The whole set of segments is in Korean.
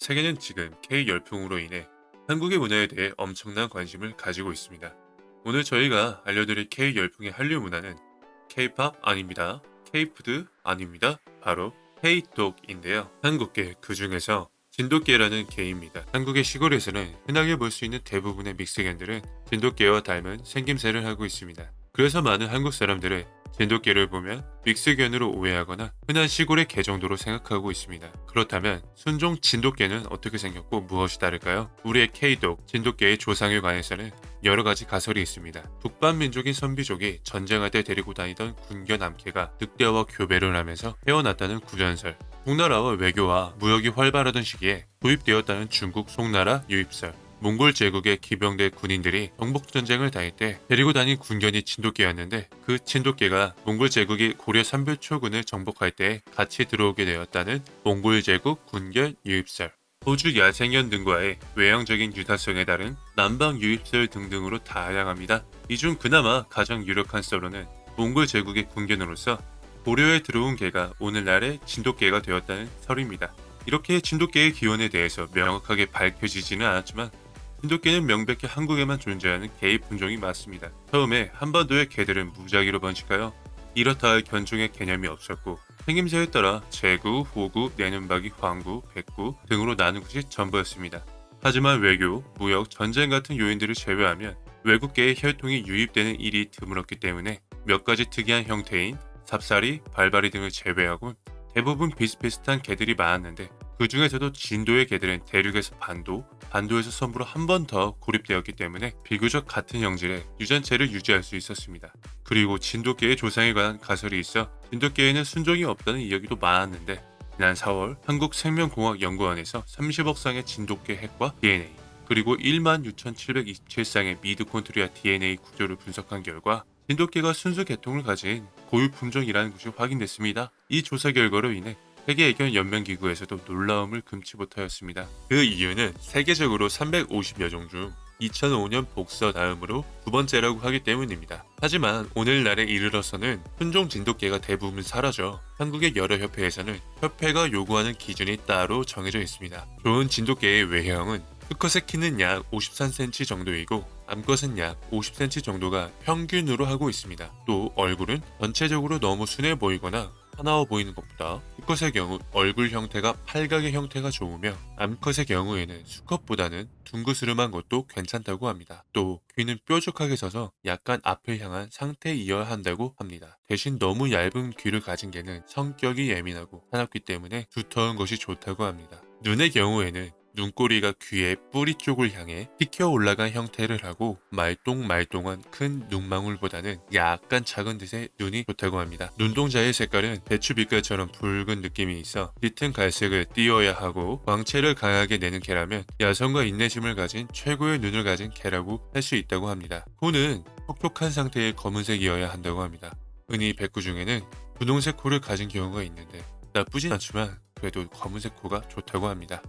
세계는 지금 K 열풍으로 인해 한국의 문화에 대해 엄청난 관심을 가지고 있습니다. 오늘 저희가 알려드릴 K 열풍의 한류 문화는 K-팝 아닙니다. K-푸드 아닙니다. 바로 K-톡인데요. 한국계 그 중에서 진돗개라는 개입니다. 한국의 시골에서는 흔하게 볼 수 있는 대부분의 믹스견들은 진돗개와 닮은 생김새를 하고 있습니다. 그래서 많은 한국 사람들은 진돗개를 보면 믹스견으로 오해하거나 흔한 시골의 개 정도로 생각하고 있습니다. 그렇다면 순종 진돗개는 어떻게 생겼고 무엇이 다를까요? 우리의 K독 진돗개의 조상에 관해서는 여러 가지 가설이 있습니다. 북방 민족인 선비족이 전쟁할 때 데리고 다니던 군견 암캐가 늑대와 교배를 하면서 태어났다는 구전설, 송나라와 외교와 무역이 활발하던 시기에 도입되었다는 중국 송나라 유입설, 몽골 제국의 기병대 군인들이 정복전쟁을 다닐 때 데리고 다닌 군견이 진돗개였는데 그 진돗개가 몽골 제국이 고려 삼별초군을 정복할 때 같이 들어오게 되었다는 몽골 제국 군견 유입설, 호주 야생견 등과의 외형적인 유사성에 따른 남방 유입설 등등으로 다양합니다. 이 중 그나마 가장 유력한 썰로는 몽골 제국의 군견으로서 고려에 들어온 개가 오늘날의 진돗개가 되었다는 설입니다. 이렇게 진돗개의 기원에 대해서 명확하게 밝혀지지는 않았지만 진돗개는 명백히 한국에만 존재하는 개의 품종이 맞습니다. 처음에 한반도의 개들은 무작위로 번식하여 이렇다 할 견종의 개념이 없었고 생김새에 따라 제구, 호구, 내눈박이, 황구, 백구 등으로 나눈 것이 전부였습니다. 하지만 외교, 무역, 전쟁 같은 요인들을 제외하면 외국계의 혈통이 유입되는 일이 드물었기 때문에 몇 가지 특이한 형태인 삽사리, 발바리 등을 제외하곤 대부분 비슷비슷한 개들이 많았는데 그 중에서도 진도의 개들은 대륙에서 반도, 반도에서 섬으로 한 번 더 고립되었기 때문에 비교적 같은 형질의 유전체를 유지할 수 있었습니다. 그리고 진돗개의 조상에 관한 가설이 있어 진돗개에는 순종이 없다는 이야기도 많았는데 지난 4월 한국생명공학연구원에서 30억 쌍의 진돗개 핵과 DNA 그리고 16,727쌍의 미토콘드리아 DNA 구조를 분석한 결과 진돗개가 순수 계통을 가진 고유 품종이라는 것이 확인됐습니다. 이 조사 결과로 인해 세계애견 연맹기구에서도 놀라움을 금치 못하였습니다. 그 이유는 세계적으로 350여 종 중 2005년 복서 다음으로 두 번째라고 하기 때문입니다. 하지만 오늘날에 이르러서는 순종 진돗개가 대부분 사라져 한국의 여러 협회에서는 협회가 요구하는 기준이 따로 정해져 있습니다. 좋은 진돗개의 외형은 수컷의 키는 약 53cm 정도이고 암컷은 약 50cm 정도가 평균으로 하고 있습니다. 또 얼굴은 전체적으로 너무 순해 보이거나 사나워 보이는 것보다 수컷의 경우 얼굴 형태가 팔각의 형태가 좋으며 암컷의 경우에는 수컷보다는 둥그스름한 것도 괜찮다고 합니다. 또 귀는 뾰족하게 서서 약간 앞을 향한 상태이어야 한다고 합니다. 대신 너무 얇은 귀를 가진 개는 성격이 예민하고 사납기 때문에 두터운 것이 좋다고 합니다. 눈의 경우에는 눈꼬리가 귀의 뿌리 쪽을 향해 튀겨 올라간 형태를 하고 말똥말똥한 큰 눈망울보다는 약간 작은 듯의 눈이 좋다고 합니다. 눈동자의 색깔은 배추 빛깔처럼 붉은 느낌이 있어 짙은 갈색을 띄어야 하고 광채를 강하게 내는 개라면 야성과 인내심을 가진 최고의 눈을 가진 개라고 할 수 있다고 합니다. 코는 촉촉한 상태의 검은색이어야 한다고 합니다. 흔히 백구 중에는 분홍색 코를 가진 경우가 있는데 나쁘진 않지만 그래도 검은색 코가 좋다고 합니다.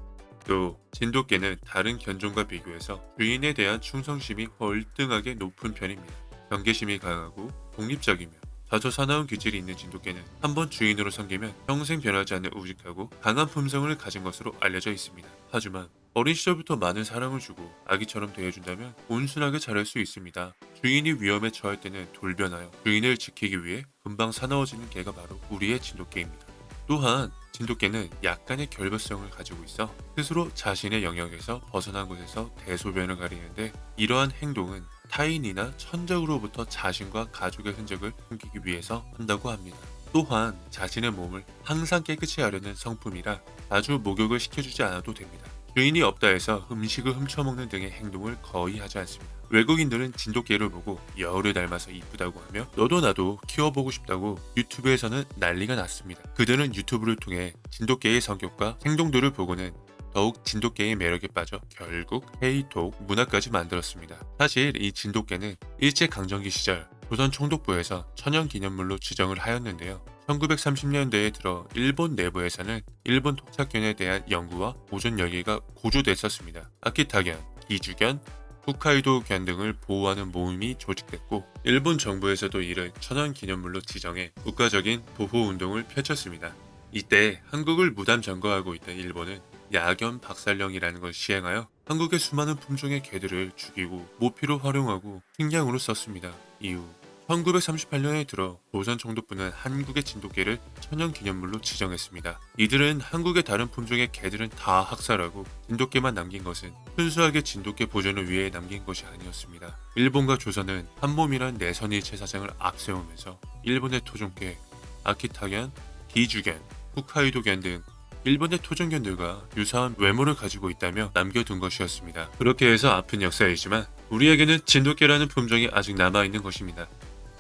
또 진돗개는 다른 견종과 비교해서 주인에 대한 충성심이 월등하게 높은 편입니다. 경계심이 강하고 독립적이며 다소사나운 기질이 있는 진돗개는 한번 주인으로 섬기면 평생 변하지 않는 우직하고 강한 품성을 가진 것으로 알려져 있습니다. 하지만 어린 시절부터 많은 사랑을 주고 아기처럼 대해준다면 온순하게 자랄 수 있습니다. 주인이 위험에 처할 때는 돌변하여 주인을 지키기 위해 금방 사나워지는 개가 바로 우리의 진돗개입니다. 또한 진돗개는 약간의 결벽성을 가지고 있어 스스로 자신의 영역에서 벗어난 곳에서 대소변을 가리는데 이러한 행동은 타인이나 천적으로부터 자신과 가족의 흔적을 숨기기 위해서 한다고 합니다. 또한 자신의 몸을 항상 깨끗이 하려는 성품이라 자주 목욕을 시켜주지 않아도 됩니다. 주인이 없다 해서 음식을 훔쳐먹는 등의 행동을 거의 하지 않습니다. 외국인들은 진돗개를 보고 여우를 닮아서 이쁘다고 하며 너도 나도 키워보고 싶다고 유튜브에서는 난리가 났습니다. 그들은 유튜브를 통해 진돗개의 성격과 행동들을 보고는 더욱 진돗개의 매력에 빠져 결국 K-톡 문화까지 만들었습니다. 사실 이 진돗개는 일제강점기 시절 조선 총독부에서 천연기념물로 지정을 하였는데요. 1930년대에 들어 일본 내부에서는 일본 토착견에 대한 연구와 보존 열기가 고조됐었습니다. 아키타견, 기주견, 홋카이도견 등을 보호하는 모임이 조직됐고 일본 정부에서도 이를 천연기념물로 지정해 국가적인 보호운동을 펼쳤습니다. 이때 한국을 무단 점거하고 있던 일본은 야견 박살령이라는 걸 시행하여 한국의 수많은 품종의 개들을 죽이고 모피로 활용하고 식량으로 썼습니다. 이후 1938년에 들어 조선 총독부는 한국의 진돗개를 천연기념물로 지정했습니다. 이들은 한국의 다른 품종의 개들은 다 학살하고 진돗개만 남긴 것은 순수하게 진돗개 보존을 위해 남긴 것이 아니었습니다. 일본과 조선은 한몸이란 내선일체 사상을 앞세우면서 일본의 토종개, 아키타견, 기주견, 홋카이도견 등 일본의 토종견들과 유사한 외모를 가지고 있다며 남겨둔 것이었습니다. 그렇게 해서 아픈 역사이지만 우리에게는 진돗개라는 품종이 아직 남아있는 것입니다.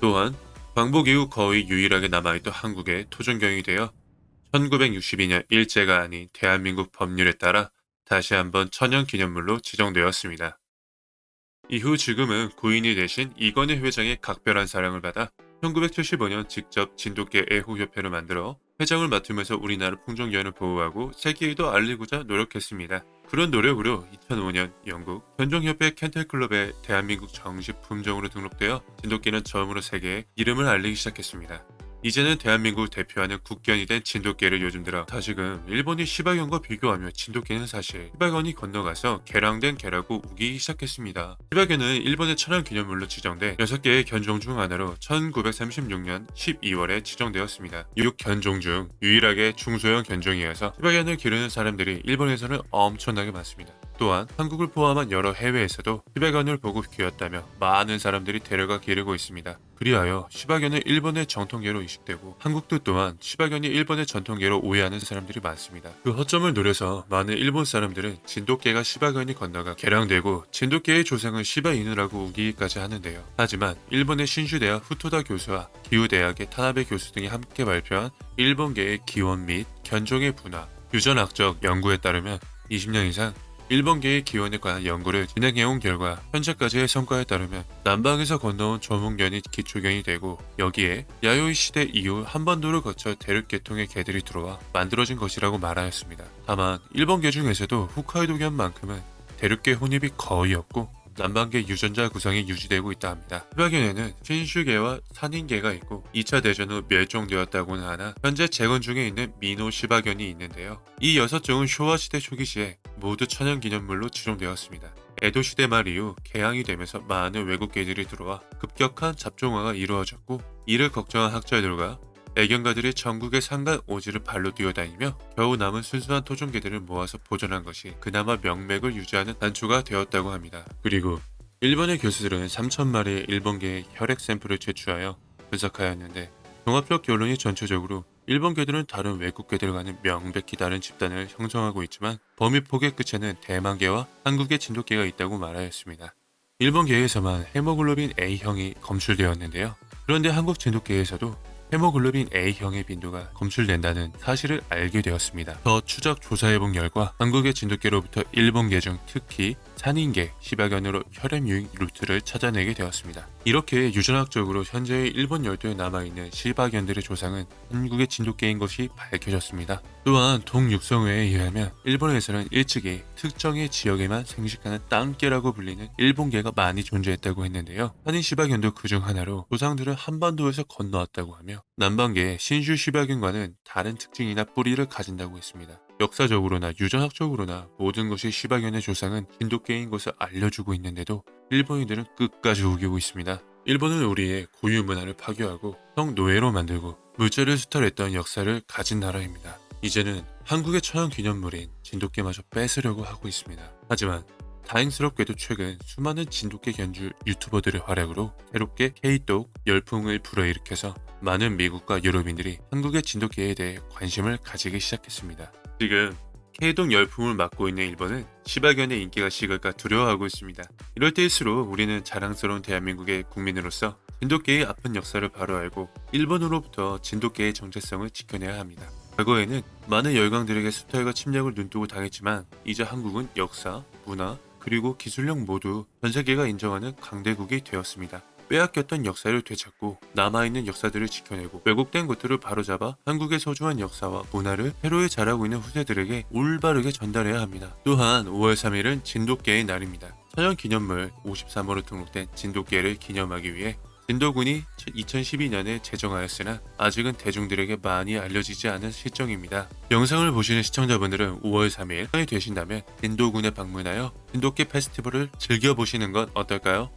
또한 광복 이후 거의 유일하게 남아있던 한국의 토종견이 되어 1962년 일제가 아닌 대한민국 법률에 따라 다시 한번 천연기념물로 지정되었습니다. 이후 지금은 구인이 되신 이건희 회장의 각별한 사랑을 받아 1975년 직접 진돗개 애호협회를 만들어 회장을 맡으면서 우리나라 품종견을 보호하고 세계에도 알리고자 노력했습니다. 그런 노력으로 2005년 영국 견종협회 켄틀클럽에 대한민국 정식 품종으로 등록되어 진돗개는 처음으로 세계에 이름을 알리기 시작했습니다. 이제는 대한민국을 대표하는 국견이 된 진돗개를 요즘 들어 다시금 일본이 시바견과 비교하며 진돗개는 사실 시바견이 건너가서 개량된 개라고 우기기 시작했습니다. 시바견은 일본의 천연기념물로 지정돼 6개의 견종 중 하나로 1936년 12월에 지정되었습니다. 6견종 중 유일하게 중소형 견종이어서 시바견을 기르는 사람들이 일본에서는 엄청나게 많습니다. 또한 한국을 포함한 여러 해외에서도 시바견을 보고 기었다며 많은 사람들이 데려가 기르고 있습니다. 그리하여 시바견은 일본의 정통개로 이식되고 한국도 또한 시바견이 일본의 전통개로 오해하는 사람들이 많습니다. 그 허점을 노려서 많은 일본 사람들은 진돗개가 시바견이 건너가 개량되고 진돗개의 조상은 시바이누라고 우기기까지 하는데요. 하지만 일본의 신슈대학 후토다 교수와 기우대학의 타나베 교수 등이 함께 발표한 일본개의 기원 및 견종의 분화, 유전학적 연구에 따르면 20년 이상 일본개의 기원에 관한 연구를 진행해온 결과 현재까지의 성과에 따르면 남방에서 건너온 조문견이 기초견이 되고 여기에 야요이 시대 이후 한반도를 거쳐 대륙계통의 개들이 들어와 만들어진 것이라고 말하였습니다. 다만 일본개 중에서도 홋카이도견만큼은 대륙계 혼입이 거의 없고 남방계 유전자 구성이 유지되고 있다 합니다. 시바견에는 신슈개와 산인개가 있고 2차 대전 후 멸종되었다고는 하나 현재 재건 중에 있는 미노 시바견이 있는데요. 이 6종은 쇼와 시대 초기 시에 모두 천연기념물로 지정되었습니다. 에도 시대 말 이후 개양이 되면서 많은 외국 개들이 들어와 급격한 잡종화가 이루어졌고 이를 걱정한 학자들과 애견가들이 전국의 산간 오지를 발로 뛰어다니며 겨우 남은 순수한 토종개들을 모아서 보존한 것이 그나마 명맥을 유지하는 단초가 되었다고 합니다. 그리고 일본의 교수들은 3,000마리의 일본개의 혈액 샘플을 채취하여 분석하였는데 종합적 결론이 전체적으로 일본개들은 다른 외국개들과는 명백히 다른 집단을 형성하고 있지만 범위 폭의 끝에는 대만개와 한국의 진돗개가 있다고 말하였습니다. 일본개에서만 헤모글로빈 A형이 검출되었는데요. 그런데 한국 진돗개에서도 헤모글로빈 A형의 빈도가 검출된다는 사실을 알게 되었습니다. 더 추적 조사해본 결과 한국의 진돗개로부터 일본개 중 특히 산인개, 시바견으로 혈액 유입 루트를 찾아내게 되었습니다. 이렇게 유전학적으로 현재의 일본 열도에 남아있는 시바견들의 조상은 한국의 진돗개인 것이 밝혀졌습니다. 또한 동육성회에 의하면 일본에서는 일찍이 특정의 지역에만 생식하는 땅개라고 불리는 일본개가 많이 존재했다고 했는데요. 한인 시바견도 그중 하나로 조상들은 한반도에서 건너왔다고 하며 남방계의 신슈 시바견과는 다른 특징이나 뿌리를 가진다고 했습니다. 역사적으로나 유전학적으로나 모든 것이 시바견의 조상은 진돗개인 것을 알려주고 있는데도 일본인들은 끝까지 우기고 있습니다. 일본은 우리의 고유 문화를 파괴하고 성노예로 만들고 물자를 수탈했던 역사를 가진 나라입니다. 이제는 한국의 천연기념물인 진돗개마저 뺏으려고 하고 있습니다. 하지만 다행스럽게도 최근 수많은 진돗개 견주 유튜버들의 활약으로 새롭게 K독 열풍을 불어일으켜서 많은 미국과 유럽인들이 한국의 진돗개에 대해 관심을 가지기 시작했습니다. 지금 K독 열풍을 맡고 있는 일본은 시바견의 인기가 식을까 두려워하고 있습니다. 이럴 때일수록 우리는 자랑스러운 대한민국의 국민으로서 진돗개의 아픈 역사를 바로 알고 일본으로부터 진돗개의 정체성을 지켜내야 합니다. 과거에는 많은 열강들에게 수탈과 침략을 눈뜨고 당했지만 이제 한국은 역사, 문화, 그리고 기술력 모두 전 세계가 인정하는 강대국이 되었습니다. 빼앗겼던 역사를 되찾고 남아있는 역사들을 지켜내고 왜곡된 것들을 바로잡아 한국의 소중한 역사와 문화를 새로이 잘하고 있는 후세들에게 올바르게 전달해야 합니다. 또한 5월 3일은 진돗개의 날입니다. 천연기념물 53호로 등록된 진돗개를 기념하기 위해 진도군이 2012년에 제정하였으나 아직은 대중들에게 많이 알려지지 않은 실정입니다. 영상을 보시는 시청자분들은 5월 3일 시간이 되신다면 진도군에 방문하여 진돗개 페스티벌을 즐겨보시는 건 어떨까요?